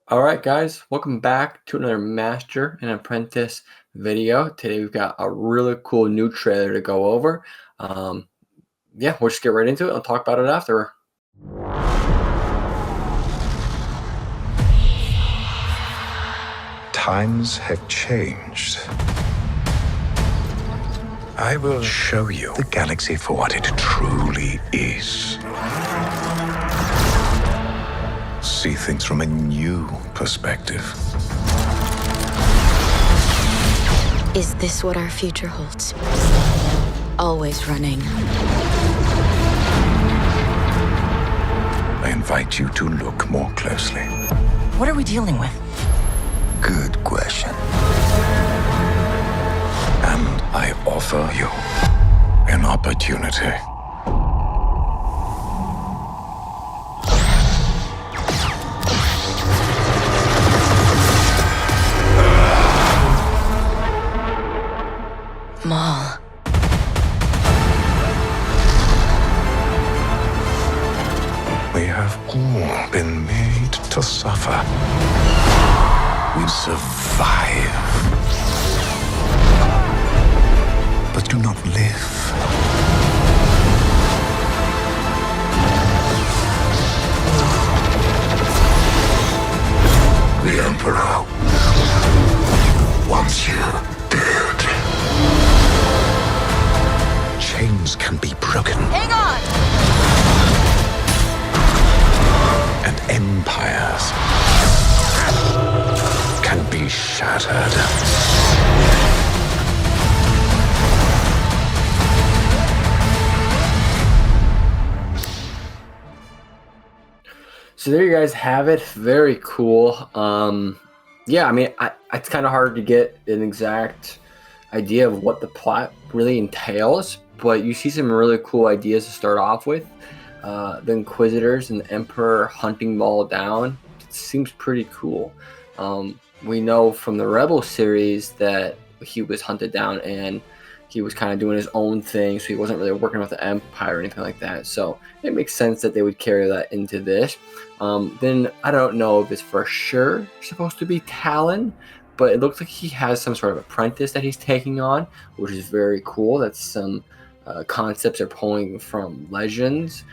All right, guys, welcome back to another Master and Apprentice video. Today we've got a really cool new trailer to go over. Um, yeah, we'll just get right into it and talk about it after. Times have changed. I will show you the galaxy for what it truly is. See things from a new perspective. Is this what our future holds? Always running. I invite you to look more closely. What are we dealing with? Good question. And I offer you an opportunity. Maul. We have all been made to suffer. We survive, but do not live. The Emperor wants you dead. Chains can be broken. Hang on! And empires can be shattered. So there you guys have it. Very cool. Yeah, I mean, it's kind of hard to get an exact idea of what the plot really entails, but you see some really cool ideas to start off with. The Inquisitors and the Emperor hunting Maul down. It seems pretty cool. We know from the Rebel series that he was hunted down and he was kind of doing his own thing, so he wasn't really working with the Empire or anything like that. So it makes sense that they would carry that into this. Then I don't know if it's for sure supposed to be Talon, but it looks like he has some sort of apprentice that he's taking on, which is very cool. That's some concepts are pulling from Legends.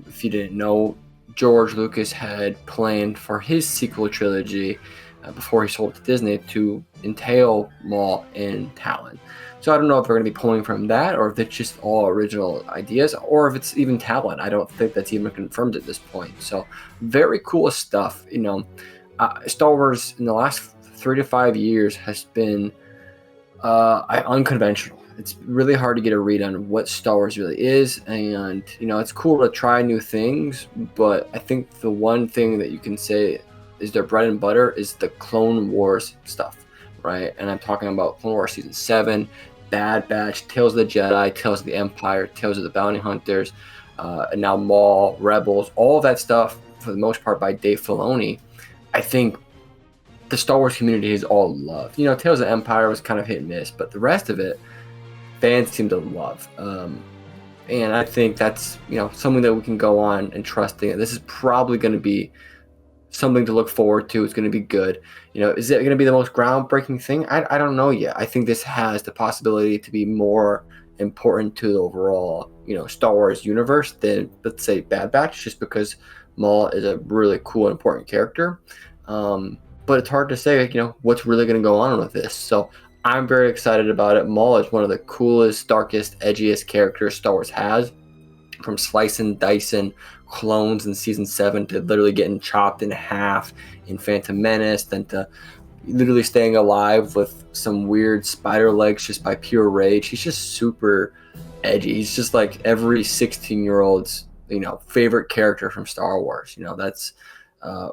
If you didn't know, George Lucas had planned for his sequel trilogy before he sold it to Disney to entail Maul and Talon. So I don't know if they're going to be pulling from that, or if it's just all original ideas, or if it's even Talon. I don't think that's even confirmed at this point. So very cool stuff. Star Wars in the last 3 to 5 years has been unconventional. It's really hard to get a read on what Star Wars really is, and it's cool to try new things, but I think the one thing that you can say is their bread and butter is the Clone Wars stuff, right? And I'm talking about Clone Wars Season 7, Bad Batch, Tales of the Jedi, Tales of the Empire, Tales of the Bounty Hunters, and now Maul, Rebels, all of that stuff, for the most part, by Dave Filoni. I think the Star Wars community has all loved. Tales of the Empire was kind of hit and miss, but the rest of it, fans seem to love. And I think that's something that we can go on and trusting. This is probably going to be something to look forward to. It's going to be good. Is it going to be the most groundbreaking thing? I don't know yet. I think this has the possibility to be more important to the overall Star Wars universe than, let's say, Bad Batch, just because Maul is a really cool and important character. But it's hard to say what's really going to go on with this. So I'm very excited about it. Maul is one of the coolest, darkest, edgiest characters Star Wars has. From slicing, dicing clones in Season 7 to literally getting chopped in half in Phantom Menace, then to literally staying alive with some weird spider legs just by pure rage. He's just super edgy. He's just like every 16-year-old's favorite character from Star Wars. That's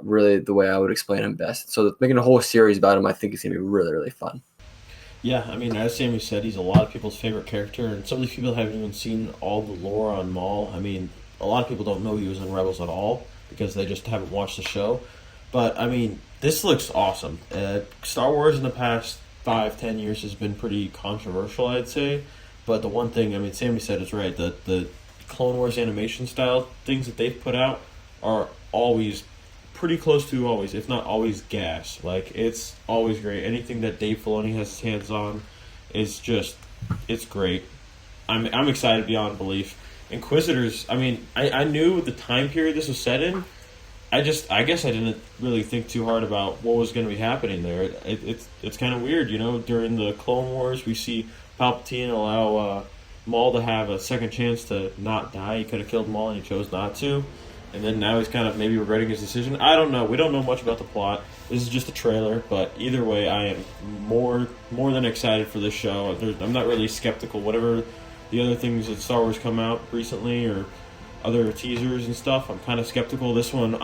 really the way I would explain him best. So making a whole series about him, I think is going to be really, really fun. Yeah, I mean, as Sammy said, he's a lot of people's favorite character, and some of these people haven't even seen all the lore on Maul. I mean, a lot of people don't know he was in Rebels at all because they just haven't watched the show. But, I mean, this looks awesome. Star Wars in the past 5-10 years has been pretty controversial, I'd say. But the one thing, I mean, Sammy said is right, the Clone Wars animation style things that they've put out are always pretty close to always, if not always, gas. Like, it's always great. Anything that Dave Filoni has his hands on is just, it's great. I'm excited beyond belief. Inquisitors, I mean, I knew the time period this was set in. I guess I didn't really think too hard about what was going to be happening there. It's kind of weird, you know. During the Clone Wars, we see Palpatine allow Maul to have a second chance to not die. He could have killed Maul and he chose not to. And then now he's kind of maybe regretting his decision. I don't know. We don't know much about the plot. This is just a trailer, but either way, I am more than excited for this show. I'm not really skeptical. Whatever the other things that Star Wars come out recently or other teasers and stuff, I'm kind of skeptical. This one,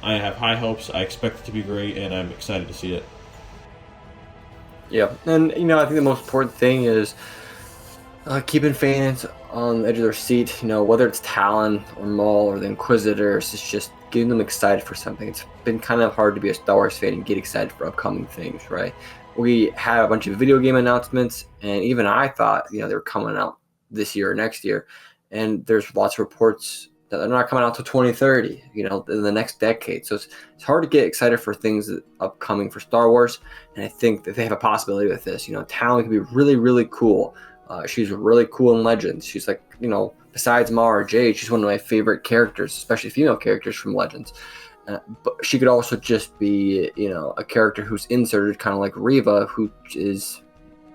I have high hopes. I expect it to be great, and I'm excited to see it. Yeah, and you know, I think the most important thing is keeping fans on the edge of their seat. You know, whether it's Talon or Maul or the Inquisitors, it's just getting them excited for something. It's been kind of hard to be a Star Wars fan and get excited for upcoming things, right? We had a bunch of video game announcements, and even I thought, you know, they were coming out this year or next year. And there's lots of reports that they're not coming out till 2030, you know, in the next decade. So it's hard to get excited for things that upcoming for Star Wars. And I think that they have a possibility with this. You know, Talon can be really, really cool. She's really cool in Legends. She's like, you know, besides Mara Jade, she's one of my favorite characters, especially female characters from Legends. But she could also just be, you know, a character who's inserted, kind of like Reva, who is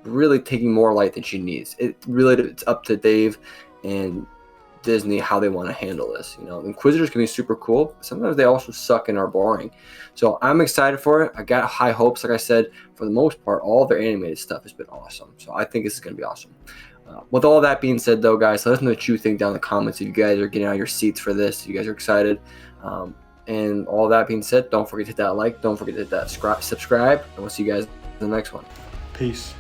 really taking more light than she needs. It's up to Dave and Disney how they want to handle this. You know, Inquisitors can be super cool. Sometimes they also suck and are boring. So I'm excited for it. I got high hopes. Like I said, for the most part, all their animated stuff has been awesome. So I think this is going to be awesome. With all that being said, though, guys, let us know what you think down in the comments. If you guys are getting out of your seats for this, you guys are excited. And all that being said, don't forget to hit that like. Don't forget to hit that subscribe. And we'll see you guys in the next one. Peace.